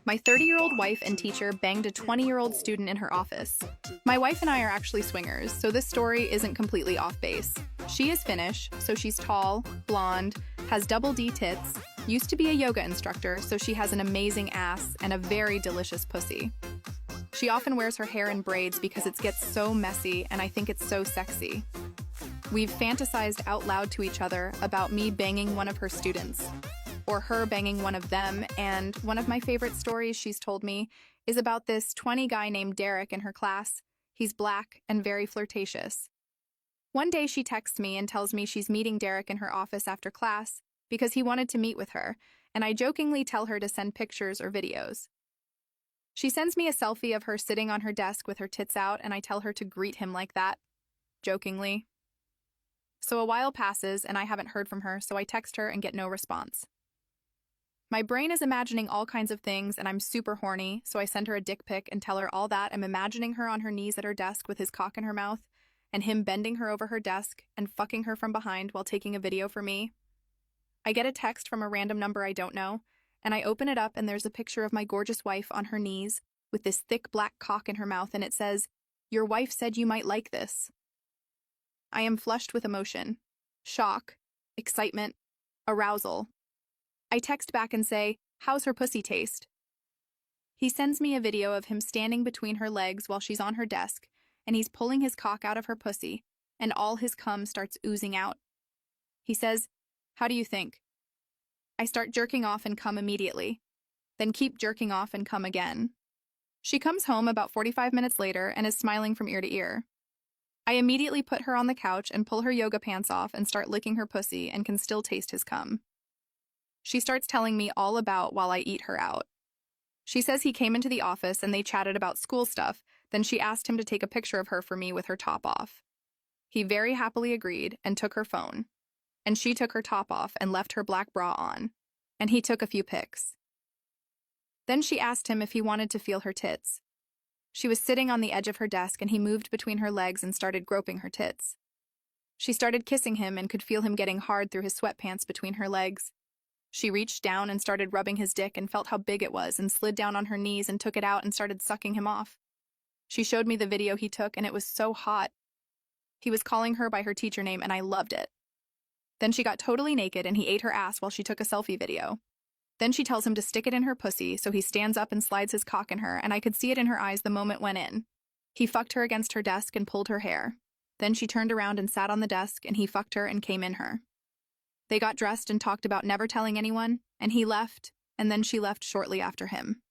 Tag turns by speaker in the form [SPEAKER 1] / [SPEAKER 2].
[SPEAKER 1] My 30-year-old wife and teacher banged a 20-year-old student in her office. My wife and I are actually swingers, so this story isn't completely off base. She is Finnish, so she's tall, blonde, has double D tits, used to be a yoga instructor, so she has an amazing ass and a very delicious pussy. She often wears her hair in braids because it gets so messy, and I think it's so sexy. We've fantasized out loud to each other about me banging one of her students, or her banging one of them, and one of my favorite stories she's told me is about this 20 guy named Derek in her class. He's black and very flirtatious. One day she texts me and tells me she's meeting Derek in her office after class because he wanted to meet with her, and I jokingly tell her to send pictures or videos. She sends me a selfie of her sitting on her desk with her tits out, and I tell her to greet him like that, jokingly. So a while passes and I haven't heard from her, so I text her and get no response. My brain is imagining all kinds of things, and I'm super horny, so I send her a dick pic and tell her all that. I'm imagining her on her knees at her desk with his cock in her mouth, and him bending her over her desk and fucking her from behind while taking a video for me. I get a text from a random number I don't know, and I open it up and there's a picture of my gorgeous wife on her knees with this thick black cock in her mouth, and it says, "Your wife said you might like this." I am flushed with emotion, shock, excitement, arousal. I text back and say, "How's her pussy taste?" He sends me a video of him standing between her legs while she's on her desk, and he's pulling his cock out of her pussy, and all his cum starts oozing out. He says, "How do you think?" I start jerking off and cum immediately, then keep jerking off and cum again. She comes home about 45 minutes later and is smiling from ear to ear. I immediately put her on the couch and pull her yoga pants off and start licking her pussy and can still taste his cum. She starts telling me all about while I eat her out. She says he came into the office and they chatted about school stuff, then she asked him to take a picture of her for me with her top off. He very happily agreed and took her phone. And she took her top off and left her black bra on, and he took a few pics. Then she asked him if he wanted to feel her tits. She was sitting on the edge of her desk and he moved between her legs and started groping her tits. She started kissing him and could feel him getting hard through his sweatpants between her legs. She reached down and started rubbing his dick and felt how big it was and slid down on her knees and took it out and started sucking him off. She showed me the video he took and it was so hot. He was calling her by her teacher name and I loved it. Then she got totally naked and he ate her ass while she took a selfie video. Then she tells him to stick it in her pussy, so he stands up and slides his cock in her, and I could see it in her eyes the moment went in. He fucked her against her desk and pulled her hair. Then she turned around and sat on the desk and he fucked her and came in her. They got dressed and talked about never telling anyone, and he left, and then she left shortly after him.